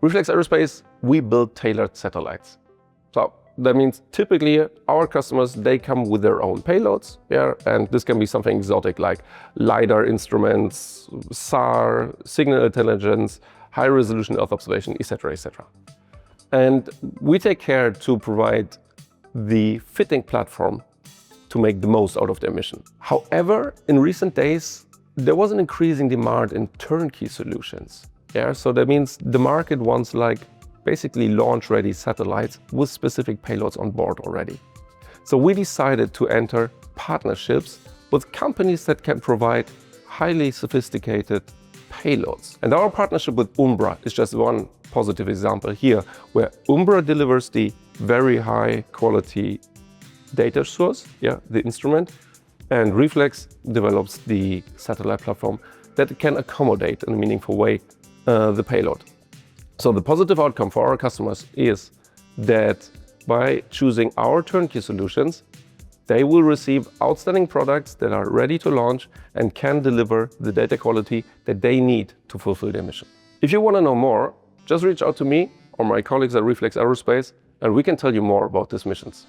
Reflex Aerospace, we build tailored satellites. So that means typically our customers, they come with their own payloads, and this can be something exotic like LiDAR instruments, SAR, signal intelligence, high resolution Earth observation, etc., etc. And we take care to provide the fitting platform to make the most out of their mission. However, in recent days, there was an increasing demand in turnkey solutions. So that means the market wants basically launch-ready satellites with specific payloads on board already. So we decided to enter partnerships with companies that can provide highly sophisticated payloads. And our partnership with Umbra is just one positive example here, where Umbra delivers the very high quality data source, the instrument, and Reflex develops the satellite platform that can accommodate in a meaningful way the payload. So the positive outcome for our customers is that by choosing our turnkey solutions, they will receive outstanding products that are ready to launch and can deliver the data quality that they need to fulfill their mission. If you want to know more, just reach out to me or my colleagues at Reflex Aerospace, and we can tell you more about these missions.